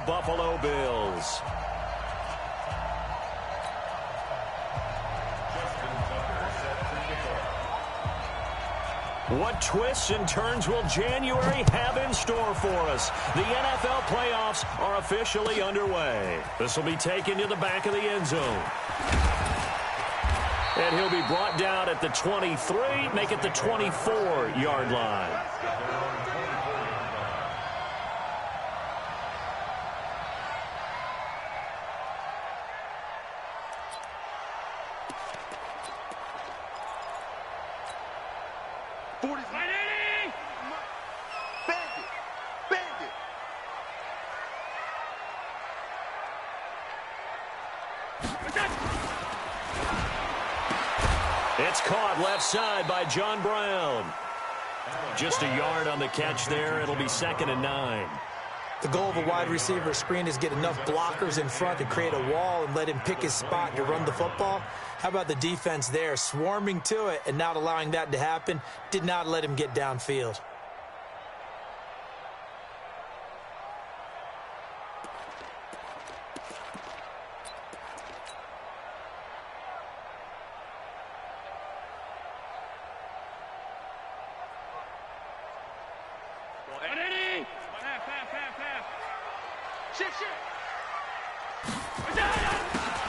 Buffalo Bills. What twists and turns will January have in store for us? The NFL playoffs are officially underway. This will be taken to the back of the end zone. And he'll be brought down at the 23, make it the 24-yard line. It's caught left side by John Brown. Just a yard on the catch there. It'll be 2nd and 9. The goal of a wide receiver screen is get enough blockers in front to create a wall and let him pick his spot to run the football. How about the defense there, swarming to it and not allowing that to happen? Did not let him get downfield.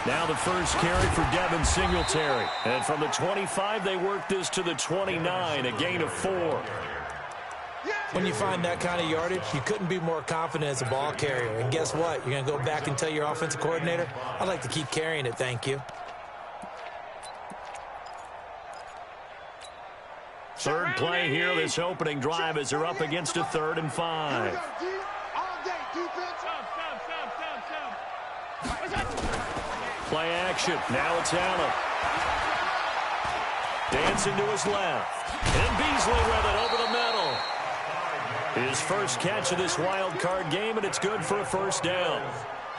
Now the first carry for Devin Singletary. And from the 25, they work this to the 29, a gain of 4. When you find that kind of yardage, you couldn't be more confident as a ball carrier. And guess what? You're going to go back and tell your offensive coordinator, I'd like to keep carrying it, thank you. Third play here, this opening drive, as they're up against a 3rd and 5. Play action. Now it's Allen. Dancing to his left. And Beasley with it over the middle. His first catch of this wild card game, and it's good for a first down.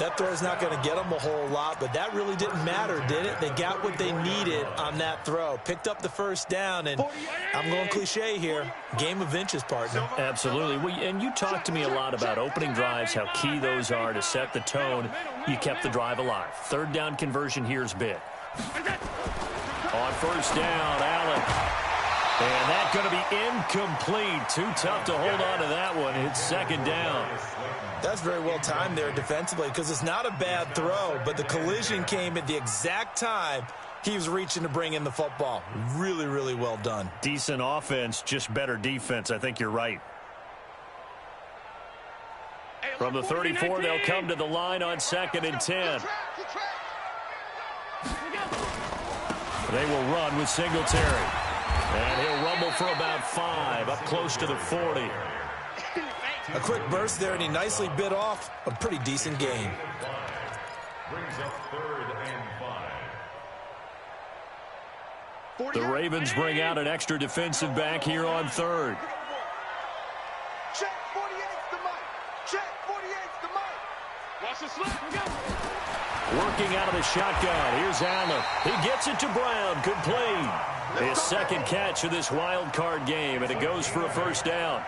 That throw's not going to get them a whole lot, but that really didn't matter, did it? They got what they needed on that throw. Picked up the first down, and I'm going cliche here. Game of inches, partner. Absolutely. And you talked to me a lot about opening drives, how key those are to set the tone. You kept the drive alive. 3rd down conversion here is big. On first down, Allen. And that's going to be incomplete. Too tough to hold on to that one. It's 2nd down. That's very well timed there defensively because it's not a bad throw, but the collision came at the exact time he was reaching to bring in the football. Really, really well done. Decent offense, just better defense. I think you're right. From the 34, they'll come to the line on 2nd and 10. They will run with Singletary. And he'll rumble for about 5, up close to the 40. A quick burst there, and he nicely bit off a pretty decent gain. The Ravens bring out an extra defensive back here on 3rd. Check 48's the mic. Check 48's the mic. Watch the slip. Working out of the shotgun. Here's Allen. He gets it to Brown. Complete. His 2nd catch of this wild card game, and it goes for a first down.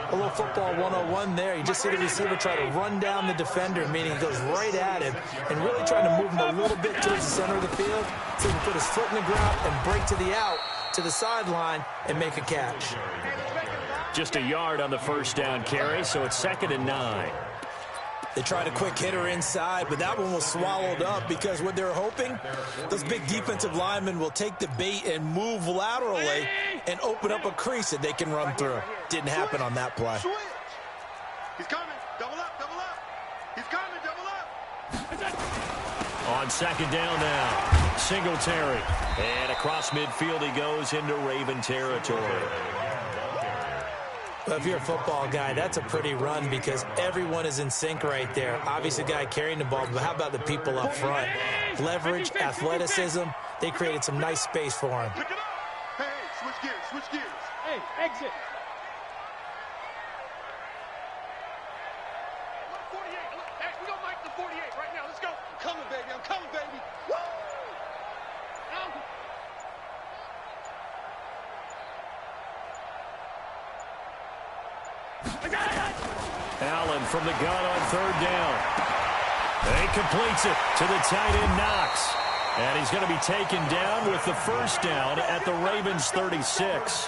A little football 101 there. You just see the receiver try to run down the defender, meaning he goes right at him and really trying to move him a little bit towards the center of the field so he can put his foot in the ground and break to the out, to the sideline, and make a catch. Just a yard on the first down carry, so it's 2nd and 9. They tried a quick hitter inside, but that one was swallowed up because what they're hoping, those big defensive linemen will take the bait and move laterally and open up a crease that they can run through. Didn't happen on that play. He's coming. Double up, double up. He's coming, double up. On 2nd down now, Singletary. And across midfield he goes into Raven territory. Well, if you're a football guy, that's a pretty run because everyone is in sync right there. Obviously, the guy carrying the ball, but how about the people up front? Leverage, athleticism, they created some nice space for him. Pick it up. Hey, switch gears, switch gears. Hey, exit. 48. Hey, we gonna make the 48 right now. Let's go. I'm coming, baby. I'm coming, baby. Woo! Allen from the gun on 3rd down. completes it to the tight end, Knox. And he's going to be taken down with the first down at the Ravens 36.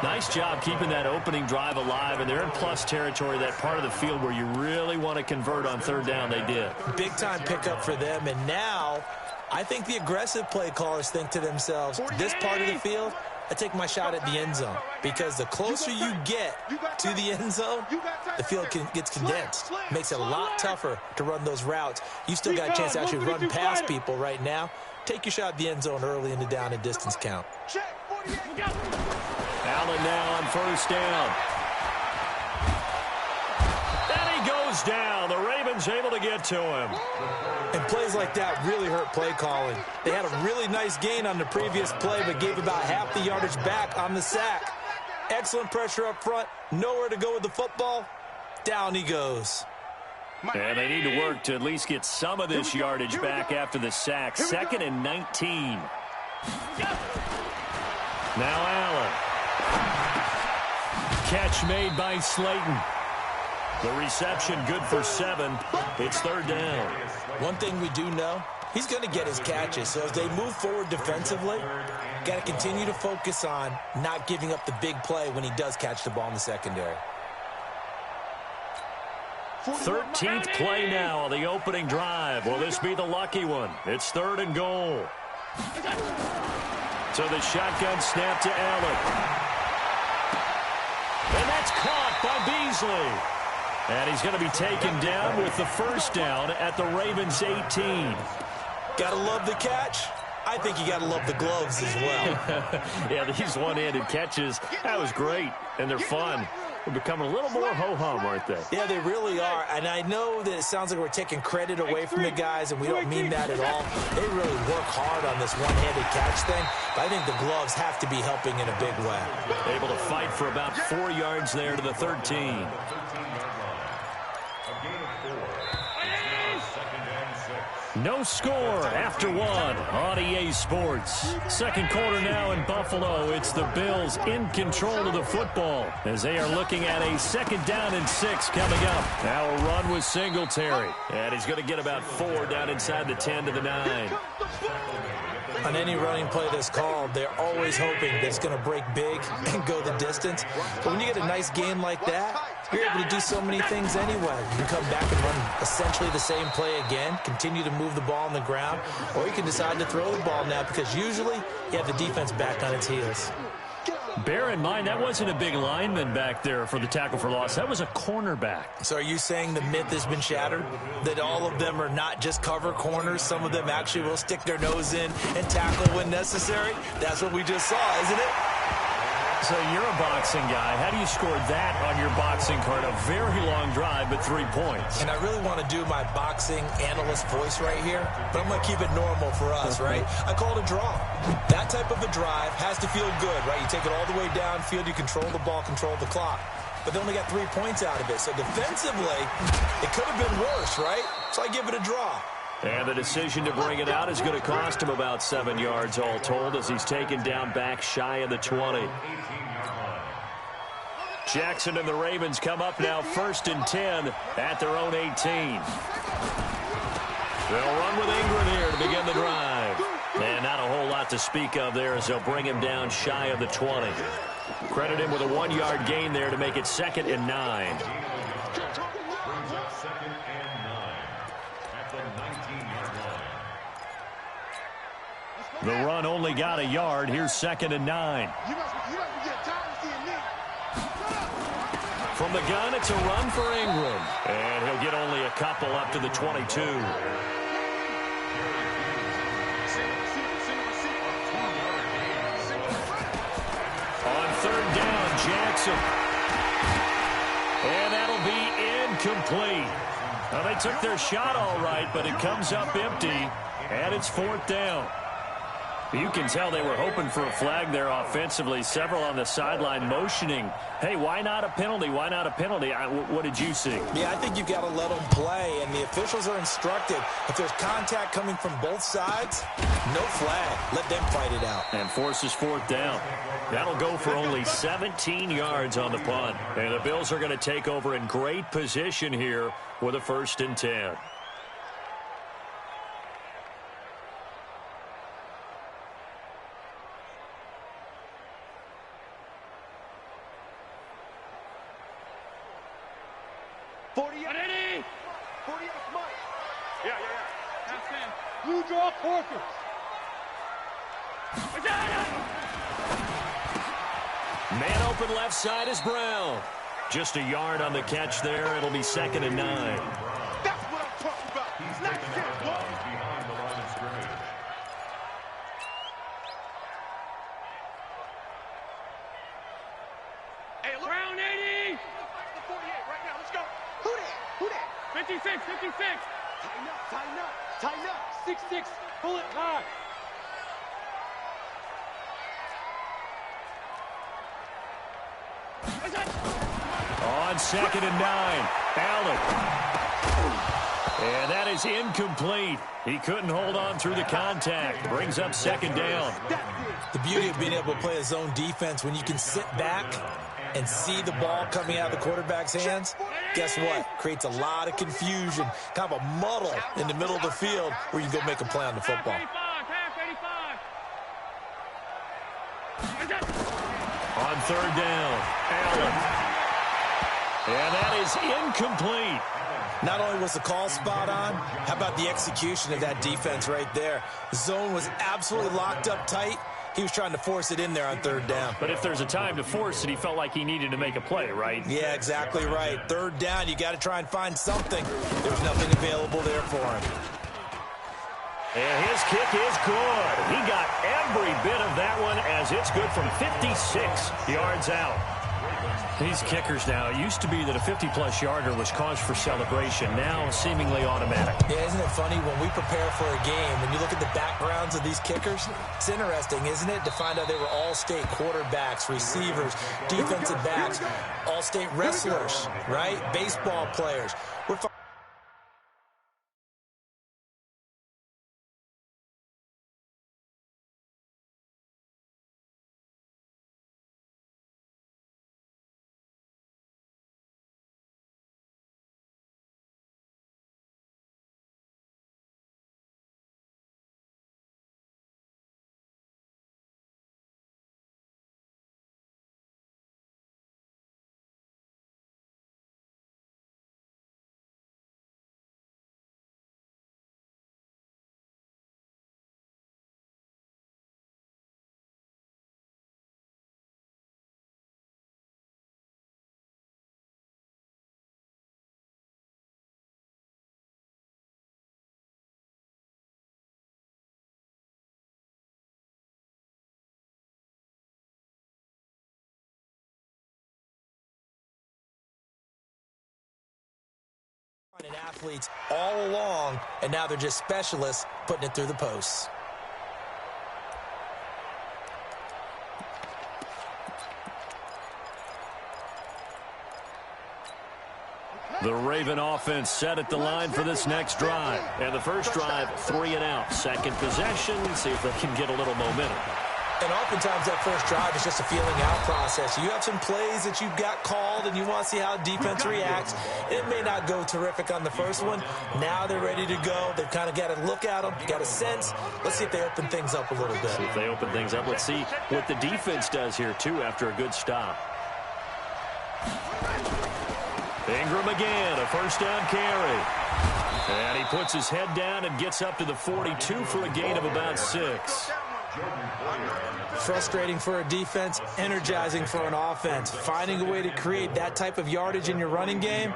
Nice job keeping that opening drive alive, and they're in plus territory, that part of the field where you really want to convert on third down. They did. Big-time pickup for them, and now I think the aggressive play callers think to themselves, this part of the field, I take my shot at the end zone, because the closer you get to the end zone, the field gets condensed. Makes it a lot tougher to run those routes. You still got a chance to actually run past people right now. Take your shot at the end zone early in the down and distance count. Allen now on first down. And he goes down. The Ravens able to get to him. And plays like that really hurt play calling. They had a really nice gain on the previous play, but gave about half the yardage back on the sack. Excellent pressure up front. Nowhere to go with the football. Down he goes. And they need to work to at least get some of this yardage back after the sack. 2nd and 19. Now Allen. Catch made by Slayton. The reception good for 7. It's third down. One thing we do know, he's going to get his catches. So as they move forward defensively, got to continue to focus on not giving up the big play when he does catch the ball in the secondary. 13th play now on the opening drive. Will this be the lucky one? It's 3rd and goal. So the shotgun snap to Allen. And that's caught by Beasley. And he's going to be taken down with the first down at the Ravens 18. Gotta love the catch. I think you gotta love the gloves as well. Yeah, these one-handed catches, that was great. And they're fun. They're becoming a little more ho-hum, aren't they? Yeah, they really are. And I know that it sounds like we're taking credit away from the guys, and we don't mean that at all. They really work hard on this one-handed catch thing. But I think the gloves have to be helping in a big way. Able to fight for about 4 yards there to the 13. No score after 1 on EA Sports. Second quarter now in Buffalo. It's the Bills in control of the football as they are looking at a 2nd down and 6 coming up. Now a run with Singletary. And he's going to get about 4 down inside the 10 to the 9. On any running play that's called, they're always hoping that it's going to break big and go the distance. But when you get a nice game like that, you're able to do so many things anyway. You can come back and run essentially the same play again, continue to move the ball on the ground, or you can decide to throw the ball now because usually you have the defense back on its heels. Bear in mind, that wasn't a big lineman back there for the tackle for loss. That was a cornerback. So are you saying the myth has been shattered? That all of them are not just cover corners? Some of them actually will stick their nose in and tackle when necessary? That's what we just saw, isn't it? So you're a boxing guy. How do you score that on your boxing card? A very long drive, but 3 points. And I really want to do my boxing analyst voice right here, but I'm going to keep it normal for us, right? I call it a draw. That type of a drive has to feel good, right? You take it all the way downfield, you control the ball, control the clock. But they only got 3 points out of it. So defensively, it could have been worse, right? So I give it a draw. And the decision to bring it out is going to cost him about 7 yards all told as he's taken down back shy of the 20. Jackson and the Ravens come up now 1st and 10 at their own 18. They'll run with Ingram here to begin the drive. And not a whole lot to speak of there as they'll bring him down shy of the 20. Credit him with a 1-yard gain there to make it 2nd and 9. The run only got a yard. Here's 2nd and 9. From the gun, it's a run for Ingram. And he'll get only a couple up to the 22. On 3rd down, Jackson. And that'll be incomplete. Well, they took their shot all right, but it comes up empty. And it's 4th down. You can tell they were hoping for a flag there offensively. Several on the sideline motioning, hey, why not a penalty? Why not a penalty? What did you see? Yeah, I think you've got to let them play, and the officials are instructed. If there's contact coming from both sides, no flag. Let them fight it out. And forces 4th down. That'll go for only 17 yards on the punt. And the Bills are going to take over in great position here with a 1st and 10. draw quarters. Man open left side is Brown. Just a yard on the catch there. It'll be 2nd and 9. That's what I'm talking about. Nice catch, boy. Behind the line of scrimmage. Hey, look. Round 80. The 48 right now. Let's go. Who that? Who that? 56, 56. Tighten up, tighten up, tighten up. 6-6. Pull it high. On 2nd and 9. Allen. And that is incomplete. He couldn't hold on through the contact. Brings up 2nd down. The beauty of being able to play a zone defense when you can sit back and see the ball coming out of the quarterback's hands, guess what? Creates a lot of confusion, kind of a muddle in the middle of the field where you can go make a play on the football. On 3rd down, Allen. And that is incomplete. Not only was the call spot on, how about the execution of that defense right there? The zone was absolutely locked up tight. He was trying to force it in there on 3rd down. But if there's a time to force it, he felt like he needed to make a play, right? Yeah, exactly right. 3rd down, you got to try and find something. There's nothing available there for him. And his kick is good. He got every bit of that one as it's good from 56 yards out. These kickers now, it used to be that a 50-plus yarder was cause for celebration. Now seemingly automatic. Yeah, isn't it funny when we prepare for a game, when you look at the backgrounds of these kickers, it's interesting, isn't it, to find out they were all-state quarterbacks, receivers, defensive backs, all-state wrestlers, right? Baseball players. We're finding athletes all along, and now they're just specialists putting it through the posts. The Raven offense set at the line for this next drive. And the first drive, 3 and out. Second possession, see if they can get a little momentum. And oftentimes that first drive is just a feeling out process. You have some plays that you've got called and you want to see how defense reacts. It may not go terrific on the first one. Now they're ready to go. They've kind of got to look at them, got a sense. Let's see if they open things up a little bit. See if they open things up. Let's see what the defense does here, too, after a good stop. Ingram again, a first down carry. And he puts his head down and gets up to the 42 for a gain of about 6. Frustrating for a defense, energizing for an offense. Finding a way to create that type of yardage in your running game,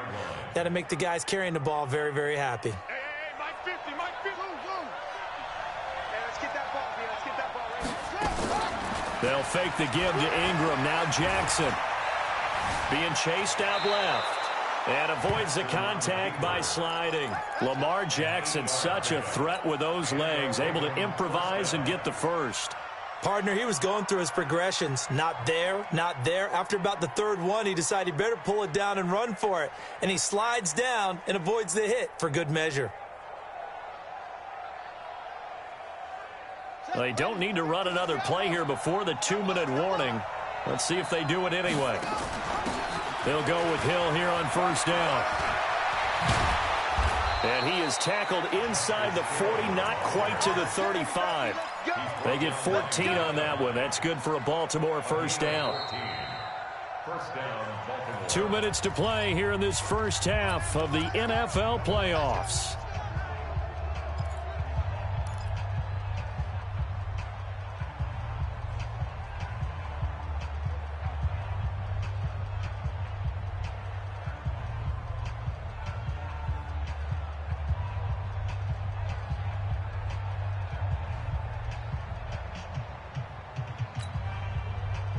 that'll make the guys carrying the ball very, very happy. Hey, Mike 50, Mike 50. Hey, let's get that ball, man. Let's get that ball right here. They'll fake the give to Ingram. Now Jackson being chased out left. And avoids the contact by sliding. Lamar Jackson, such a threat with those legs, able to improvise and get the first. Partner, he was going through his progressions. Not there, not there. After about the third one, he decided he better pull it down and run for it. And he slides down and avoids the hit for good measure. They don't need to run another play here before the 2-minute warning. Let's see if they do it anyway. They'll go with Hill here on first down. And he is tackled inside the 40, not quite to the 35. They get 14 on that one. That's good for a Baltimore first down. 2 minutes to play here in this first half of the NFL playoffs.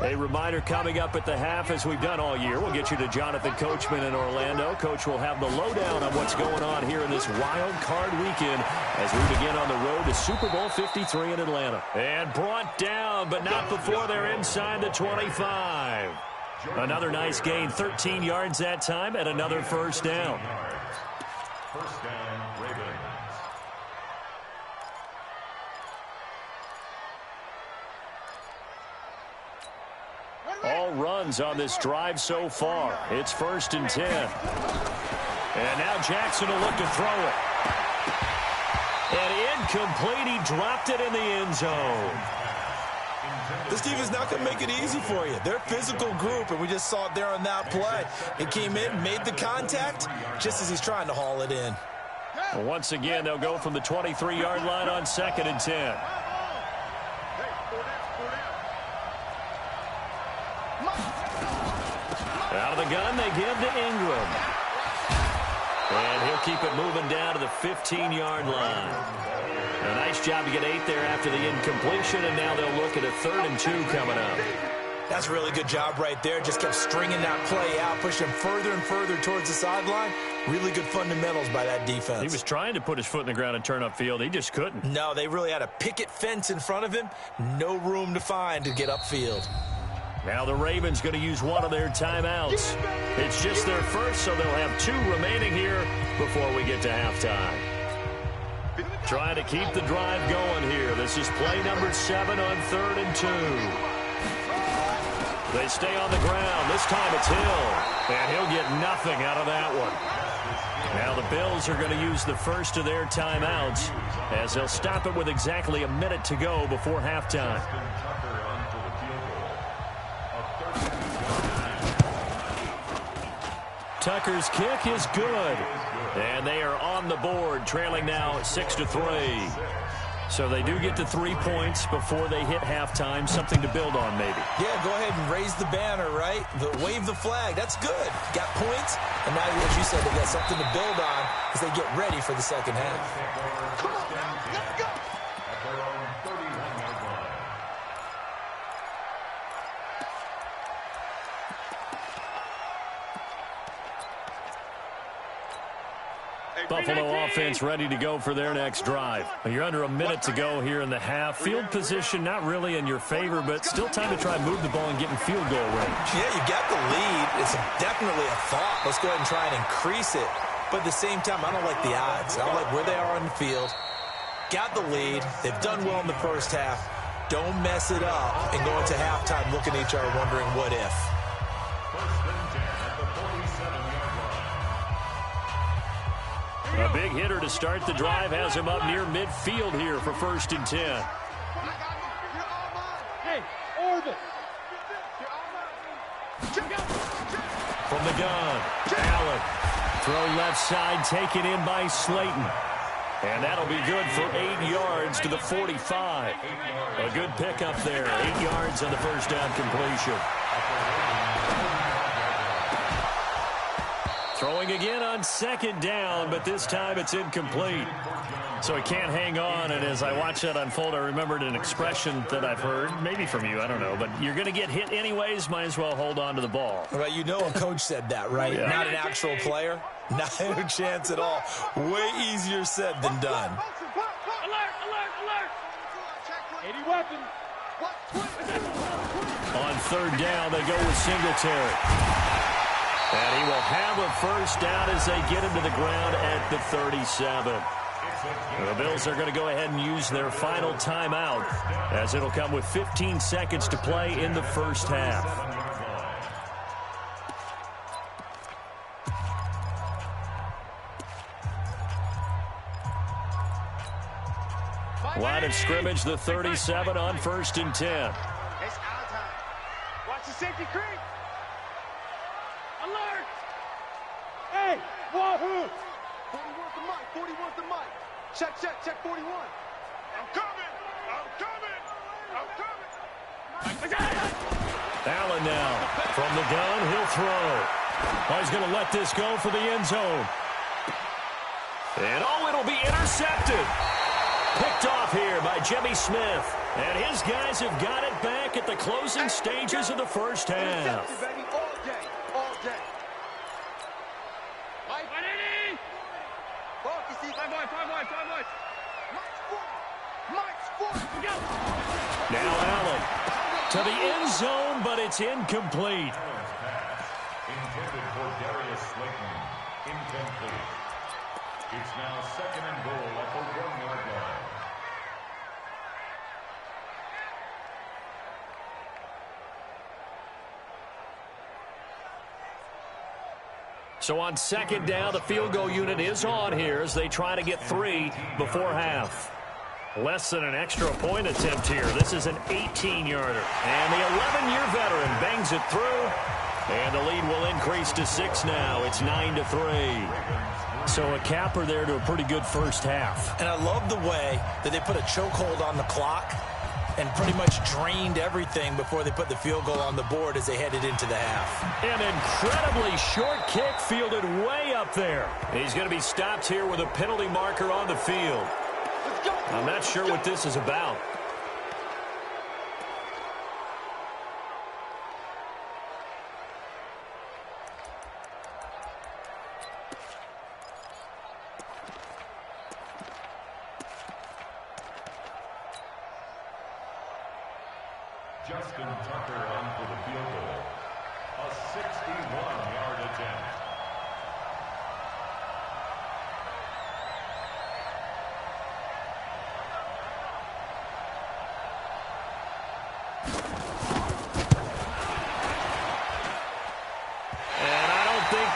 A reminder coming up at the half, as we've done all year. We'll get you to Jonathan Coachman in Orlando. Coach will have the lowdown on what's going on here in this wild card weekend as we begin on the road to Super Bowl 53 in Atlanta. And brought down, but not before they're inside the 25. Another nice gain, 13 yards that time, and another first down. First down, Ravens. All runs on this drive so far. It's 1st and 10. And now Jackson will look to throw it. And incomplete. He dropped it in the end zone. This defense is not going to make it easy for you. They're a physical group, and we just saw it there on that play. It came in, made the contact, just as he's trying to haul it in. Well, once again, they'll go from the 23-yard line on 2nd and 10. Out of the gun, they give to Ingram. And he'll keep it moving down to the 15-yard line. A nice job to get 8 there after the incompletion, and now they'll look at a 3rd and 2 coming up. That's a really good job right there. Just kept stringing that play out, pushing him further and further towards the sideline. Really good fundamentals by that defense. He was trying to put his foot in the ground and turn upfield. He just couldn't. No, they really had a picket fence in front of him. No room to find to get upfield. Now the Ravens going to use one of their timeouts. It's just their first, so they'll have 2 remaining here before we get to halftime. Trying to keep the drive going here. This is play number 7 on 3rd and 2. They stay on the ground. This time it's Hill. And he'll get nothing out of that one. Now the Bills are going to use the first of their timeouts as they'll stop it with exactly a minute to go before halftime. Tucker's kick is good. And they are on the board, trailing now 6-3. So they do get to 3 points before they hit halftime. Something to build on, maybe. Yeah, go ahead and raise the banner, right? Wave the flag. That's good. Got points. And now, as you said, they got something to build on as they get ready for the second half. Come on, let's go. Buffalo offense ready to go for their next drive. You're under a minute to go here in the half. Field position not really in your favor, but still time to try and move the ball and get in field goal range. Yeah, you got the lead. It's definitely a thought. Let's go ahead and try and increase it. But at the same time, I don't like the odds. I don't like where they are on the field. Got the lead. They've done well in the first half. Don't mess it up and go into halftime looking at each other wondering what if. A big hitter to start the drive has him up near midfield here for 1st and 10. Hey, Orville. From the gun, Allen. Throw left side, taken in by Slayton. And that'll be good for 8 yards to the 45. A good pickup there, 8 yards on the first down completion. Throwing again on 2nd down, but this time it's incomplete. So he can't hang on, and as I watch that unfold, I remembered an expression that I've heard, maybe from you, I don't know, but you're going to get hit anyways, might as well hold on to the ball. Right, you know a coach said that, right? Yeah. Not an actual player. Not a chance at all. Way easier said than done. Alert, alert, alert. 80 weapons. On 3rd down, they go with Singletary. And he will have a first down as they get him to the ground at the 37. The Bills are going to go ahead and use their final timeout as it'll come with 15 seconds to play in the first half. Line of scrimmage, the 37 on 1st and 10. It's our time. Watch the safety creep. Alert. Hey, wahoo. 41's the mic. 41's the mic. Check, 41. I'm coming. Allen now from the gun, he'll throw. Oh, he's going to let this go for the end zone. And it'll be intercepted. Picked off here by Jimmy Smith. And his guys have got it back at the closing stages of the first half. Baby, all day, all day. Now Allen to the end zone, but it's incomplete. Intended for Darius Slayton. Incomplete. It's now 2nd and goal at the 1-yard line. So on 2nd down, the field goal unit is on here as they try to get 3 before half. Less than an extra point attempt here. This is an 18-yarder. And the 11-year veteran bangs it through. And the lead will increase to 6 now. It's 9-3. So a capper there to a pretty good first half. And I love the way that they put a chokehold on the clock and pretty much drained everything before they put the field goal on the board as they headed into the half. An incredibly short kick fielded way up there. He's going to be stopped here with a penalty marker on the field. I'm not sure what this is about. Justin Tucker on for the field goal. A 61-yard attempt.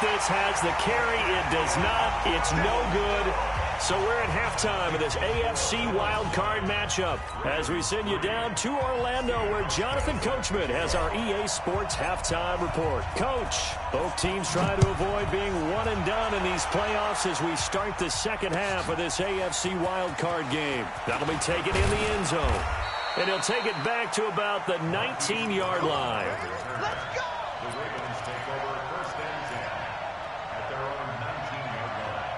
This has the carry. It does not. It's no good. So we're at halftime of this AFC wildcard matchup as we send you down to Orlando where Jonathan Coachman has our EA Sports halftime report. Coach, both teams try to avoid being one and done in these playoffs as we start the second half of this AFC wildcard game. That'll be taken in the end zone. And he'll take it back to about the 19-yard line. Let's go! The Ravens take over 1st and 10 at their own 19-yard line.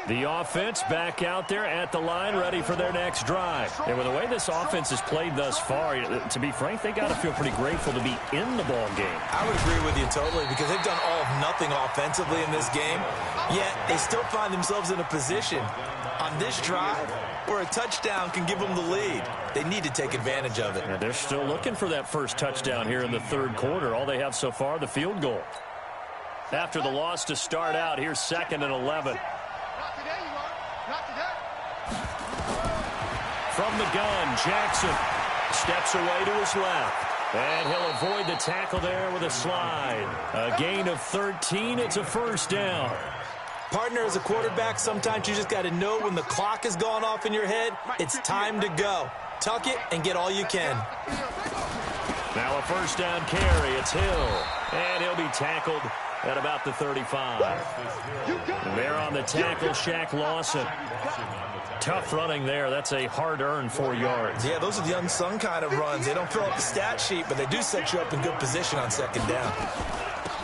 The offense back out there at the line, ready for their next drive. And with the way this offense has played thus far, to be frank, they got to feel pretty grateful to be in the ball game. I would agree with you totally because they've done all of nothing offensively in this game, yet they still find themselves in a position on this drive where a touchdown can give them the lead. They need to take advantage of it. And they're still looking for that first touchdown here in the third quarter. All they have so far, the field goal. After the loss to start out, here's 2nd and 11. From the gun, Jackson steps away to his left. And he'll avoid the tackle there with a slide. A gain of 13. It's a first down. Partner, as a quarterback, sometimes you just got to know when the clock has gone off in your head, it's time to go. Tuck it and get all you can. Now a first down carry. It's Hill. And he'll be tackled at about the 35. And there on the tackle, Shaq Lawson. Tough running there. That's a hard-earned 4 yards. Yeah, those are the unsung kind of runs. They don't fill up the stat sheet, but they do set you up in good position on 2nd down.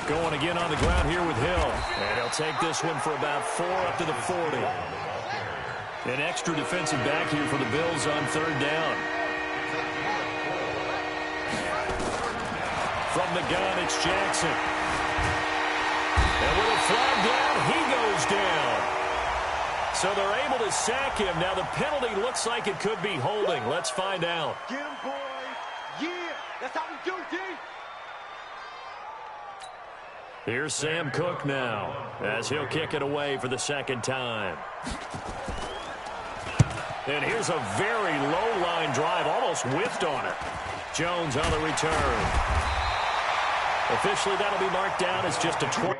Going again on the ground here with Hill. And he'll take this one for about 4 up to the 40. An extra defensive back here for the Bills on 3rd down. From the gun, it's Jackson. And with a flag down, he goes down. So they're able to sack him. Now the penalty looks like it could be holding. Let's find out. Get him, boys. Yeah, that's how we do it, D. Here's Sam Cook now as he'll kick it away for the 2nd time. And here's a very low line drive, almost whiffed on it. Jones on the return. Officially, that'll be marked down as just a 20.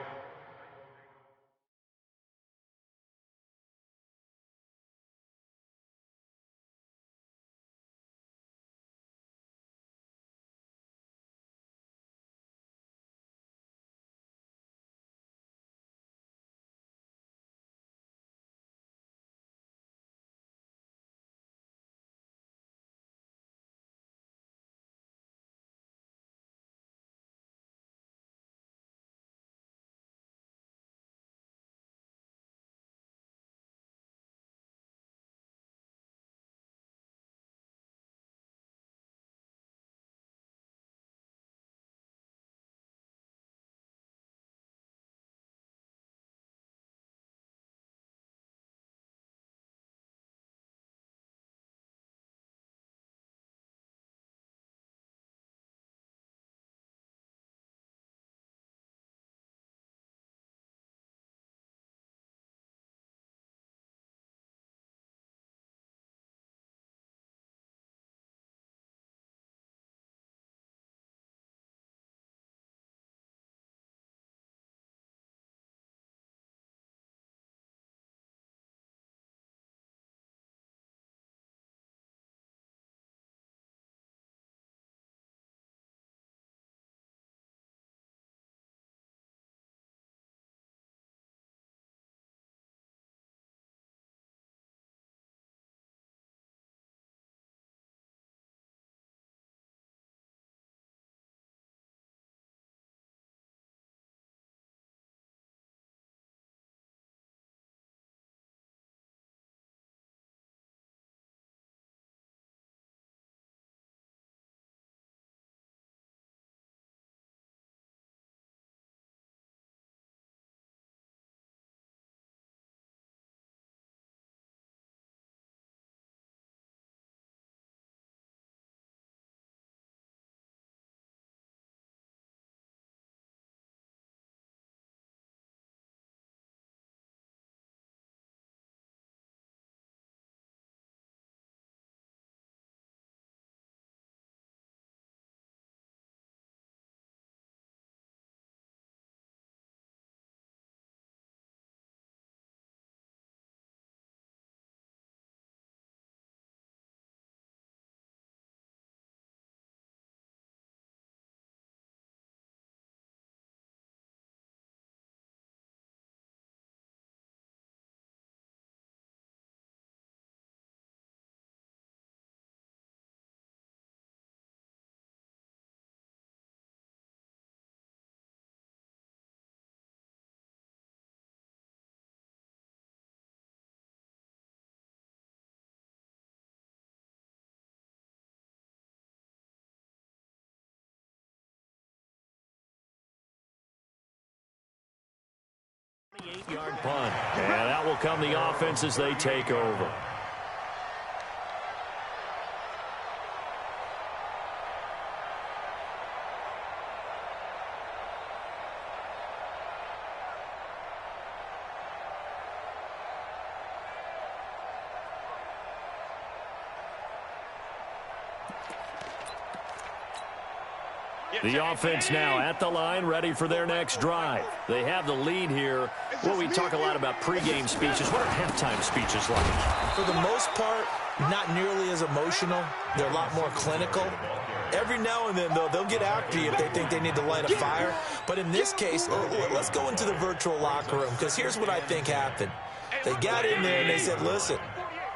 8-yard punt. And that will come the offense as they take over. The offense now at the line, ready for their next drive. They have the lead here. Well, we talk a lot about pregame speeches. What are halftime speeches like? For the most part, not nearly as emotional. They're a lot more clinical. Every now and then, though, they'll get after you if they think they need to light a fire. But in this case, let's go into the virtual locker room, because here's what I think happened. They got in there and they said, listen,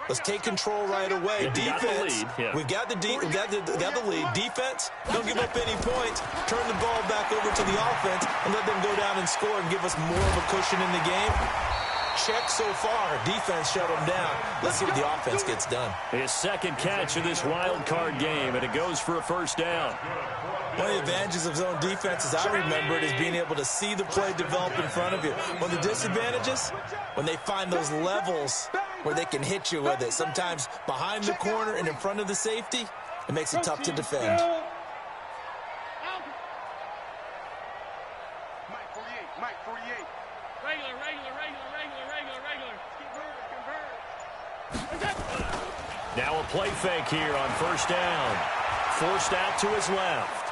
let's take control right away. Defense, we've got the lead. Defense, don't give up any points. Turn the ball back over to the offense and let them go down and score and give us more of a cushion in the game. Check so far. Defense shut them down. Let's see what the offense gets done. His second catch of this wild card game, and it goes for a first down. One of the advantages of zone defense, as I remember it, is being able to see the play develop in front of you. One of the disadvantages, when they find those levels where they can hit you with it, sometimes behind the corner and in front of the safety, it makes it tough to defend. Mike 48. Regular. Now a play fake here on first down. Forced out to his left.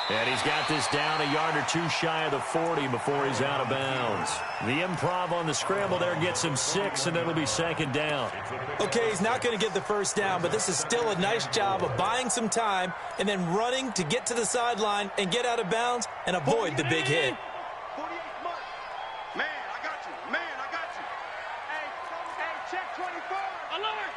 And he's got this down a yard or two shy of the 40 before he's out of bounds. The improv on the scramble there gets him 6, and it'll be second down. Okay, he's not going to get the first down, but this is still a nice job of buying some time and then running to get to the sideline and get out of bounds and avoid the big hit. 48 Mike. Man, I got you. Hey, check 24. Alert!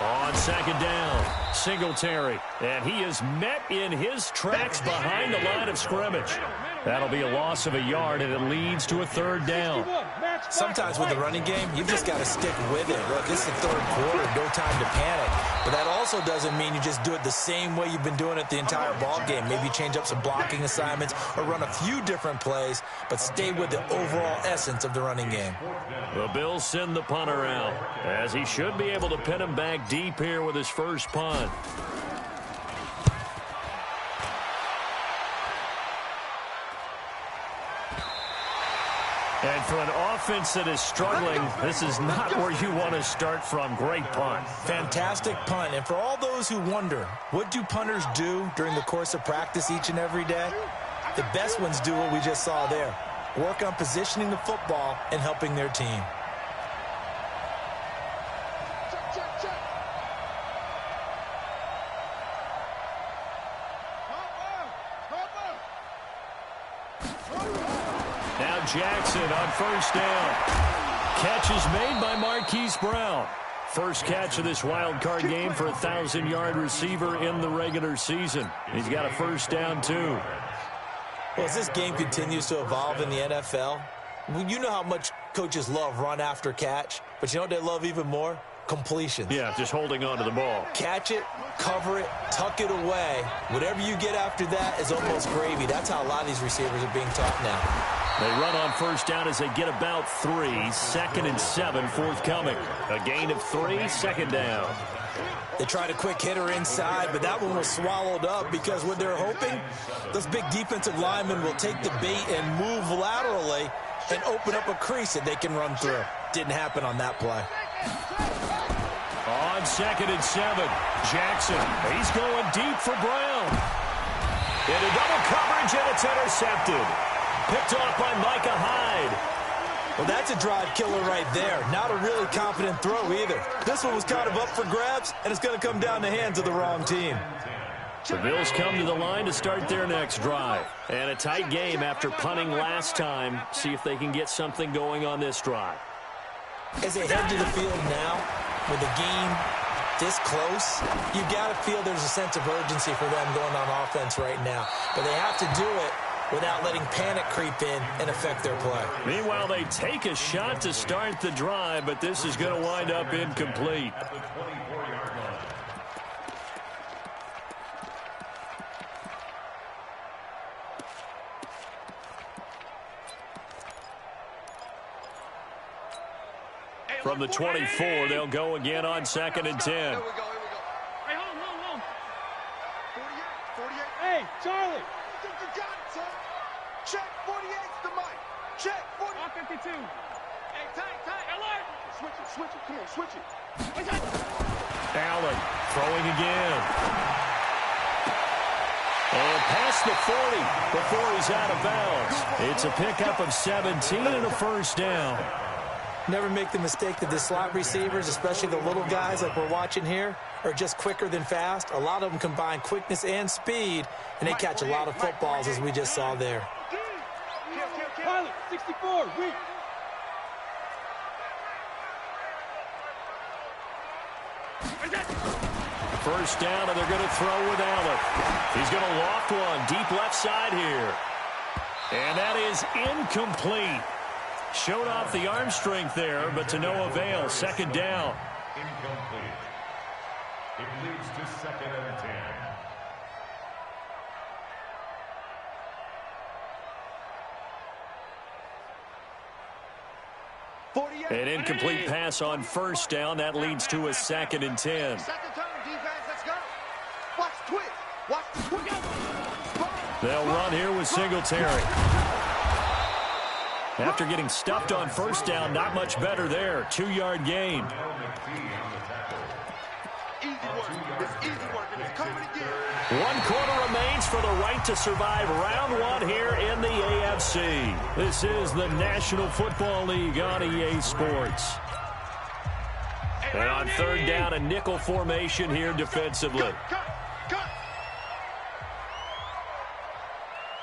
On second down, Singletary. And he is met in his tracks behind the line of scrimmage. That'll be a loss of a yard, and it leads to a third down. Sometimes with the running game, you've just got to stick with it. Look, this is the third quarter, no time to panic. But that also doesn't mean you just do it the same way you've been doing it the entire ball game. Maybe change up some blocking assignments or run a few different plays, but stay with the overall essence of the running game. The Bills send the punter out, as he should be able to pin him back deep here with his first punt. And for an offense that is struggling, this is not where you want to start from. Great punt. Fantastic punt. And for all those who wonder, what do punters do during the course of practice each and every day? The best ones do what we just saw there. Work on positioning the football and helping their team. Now Jackson on first down. Catch is made by Marquise Brown. First catch of this wild card game for a 1,000-yard receiver in the regular season. He's got a first down, too. Well, as this game continues to evolve in the NFL, you know how much coaches love run after catch, but you know what they love even more? Completions. Yeah, just holding on to the ball. Catch it, cover it, tuck it away. Whatever you get after that is almost gravy. That's how a lot of these receivers are being taught now. They run on first down as they get about 3. Second and 7 forthcoming. A gain of 3, second down. They tried a quick hitter inside, but that one was swallowed up because what they're hoping, those big defensive linemen will take the bait and move laterally and open up a crease that they can run through. Didn't happen on that play. On second and 7, Jackson. He's going deep for Brown. Into double coverage, and it's intercepted. Picked off by Micah Hyde. Well, that's a drive killer right there. Not a really confident throw either. This one was kind of up for grabs, and it's going to come down the hands of the wrong team. The Bills come to the line to start their next drive. And a tight game after punting last time. See if they can get something going on this drive. As they head to the field now, with the game this close, you got to feel there's a sense of urgency for them going on offense right now. But they have to do it without letting panic creep in and affect their play. Meanwhile, they take a shot to start the drive, but this is going to wind up incomplete. From the 24, they'll go again on 2nd and 10. Here we go. Hey, hold. 48. Hey, Charlie. I think you got it, son. Check 48's the mic. Check 40. All 52. Hey, tight. Alert. Switch it. Come on, switch it. What's that? Allen throwing again. And past the 40 before he's out of bounds. It's a pickup of 17 and a first down. Never make the mistake that the slot receivers, especially the little guys like we're watching here, are just quicker than fast. A lot of them combine quickness and speed, and they catch a lot of footballs, as we just saw there. Pilot, 64, weak. First down, and they're going to throw with Allen. He's going to loft one deep left side here. And that is incomplete. Showed off the arm strength there, but to no avail. 2nd down. Incomplete. It leads to 2nd and 10. An incomplete pass on first down. That leads to a 2nd and 10. Second turn, defense. Let's go. Watch the twitch. Watch the twitch. They'll run here with Singletary. After getting stuffed on first down, not much better there. 2-yard gain. Easy work. It's easy work, and it's coming again. 1 quarter remains for the right to survive round 1 here in the AFC. This is the National Football League on EA Sports. And on 3rd down, a nickel formation here defensively. Cut.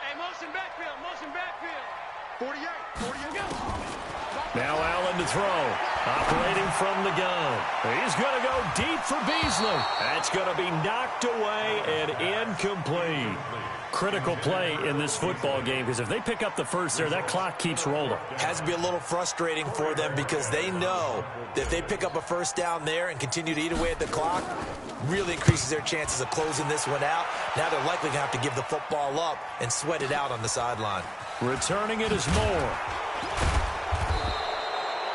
Hey, motion backfield. 48. Now Allen to throw. Operating from the gun. He's going to go deep for Beasley. That's going to be knocked away and incomplete. Critical play in this football game, because if they pick up the first there, that clock keeps rolling. Has to be a little frustrating for them because they know that if they pick up a first down there and continue to eat away at the clock, really increases their chances of closing this one out. Now they're likely going to have to give the football up and sweat it out on the sideline. Returning it is Moore.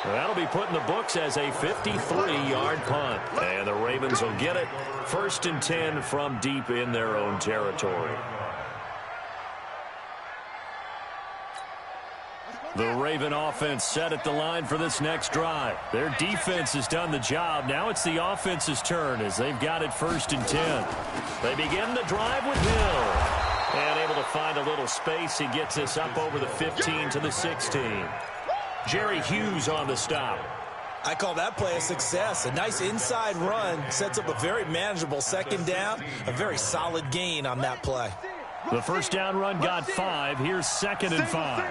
That'll be put in the books as a 53-yard punt. And the Ravens will get it. 1st and 10 from deep in their own territory. The Raven offense set at the line for this next drive. Their defense has done the job. Now it's the offense's turn as they've got it 1st and 10. They begin the drive with Hill. And able to find a little space. He gets us up over the 15 to the 16. Jerry Hughes on the stop. I call that play a success. A nice inside run sets up a very manageable 2nd down. A very solid gain on that play. The first down run got 5. Here's 2nd and 5.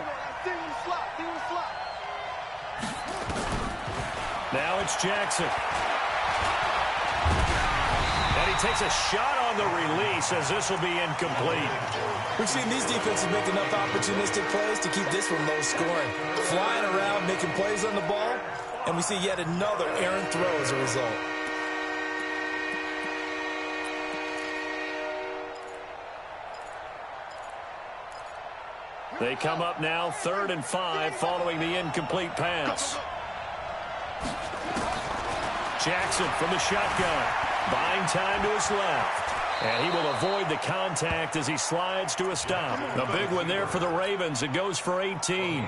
Now it's Jackson. And he takes a shot on the release as this will be incomplete. We've seen these defenses make enough opportunistic plays to keep this one low scoring. Flying around, making plays on the ball, and we see yet another errant throw as a result. They come up now 3rd and 5 following the incomplete pass. Jackson from the shotgun. Buying time to his left. And he will avoid the contact as he slides to a stop. A big one there for the Ravens. It goes for 18.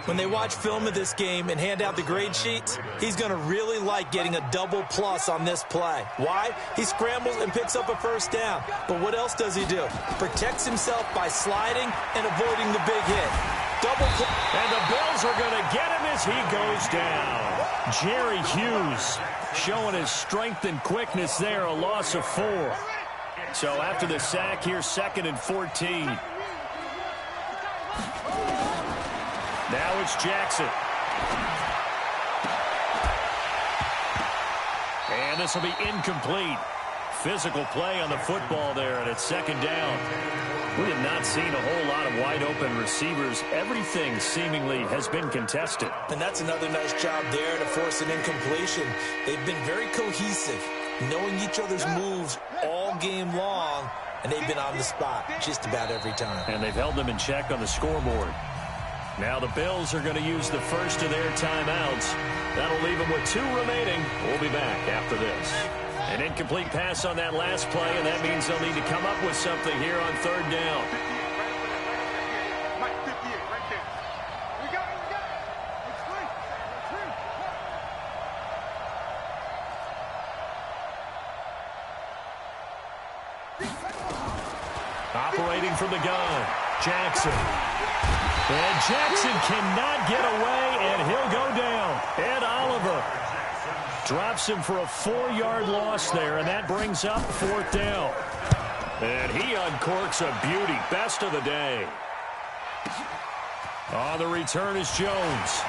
When they watch film of this game and hand out the grade sheets, he's going to really like getting a double plus on this play. Why? He scrambles and picks up a first down. But what else does he do? Protects himself by sliding and avoiding the big hit. Double plus. And the Bills are going to get him as he goes down. Jerry Hughes showing his strength and quickness there. A loss of 4. So after the sack, here's 2nd and 14. Now it's Jackson. And this will be incomplete. Physical play on the football there, and it's 2nd down. We have not seen a whole lot of wide-open receivers. Everything seemingly has been contested. And that's another nice job there to force an incompletion. They've been very cohesive, knowing each other's moves all game long, and they've been on the spot just about every time. And they've held them in check on the scoreboard. Now the Bills are going to use the first of their timeouts. That'll leave them with 2 remaining. We'll be back after this. An incomplete pass on that last play, and that means they'll need to come up with something here on 3rd down. Operating from the gun, Jackson. And Jackson cannot get away, and he'll go down. Ed Oliver drops him for a 4-yard loss there, and that brings up 4th down. And he uncorks a beauty. Best of the day. On the return is Jones.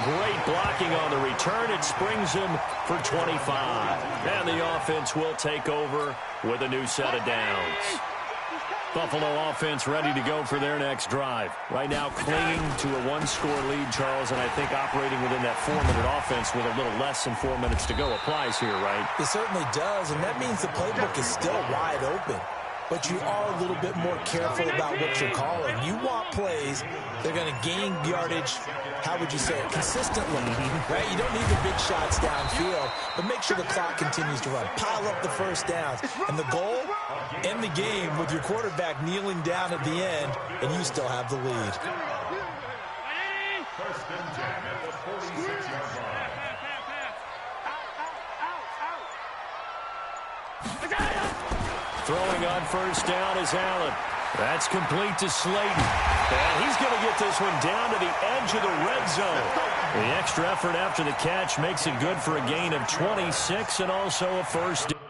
Great blocking on the return. It springs him for 25. And the offense will take over with a new set of downs. Buffalo offense ready to go for their next drive. Right now clinging to a 1-score lead, Charles, and I think operating within that 4-minute offense with a little less than 4 minutes to go applies here, right? It certainly does, and that means the playbook is still wide open. But you are a little bit more careful about what you're calling. You want plays that are going to gain yardage, how would you say it, consistently, right? You don't need the big shots downfield, but make sure the clock continues to run. Pile up the first downs. And the goal, end the game with your quarterback kneeling down at the end, and you still have the lead. First and 10 at the 46-yard line. Throwing on first down is Allen. That's complete to Slayton. And he's going to get this one down to the edge of the red zone. The extra effort after the catch makes it good for a gain of 26 and also a first down.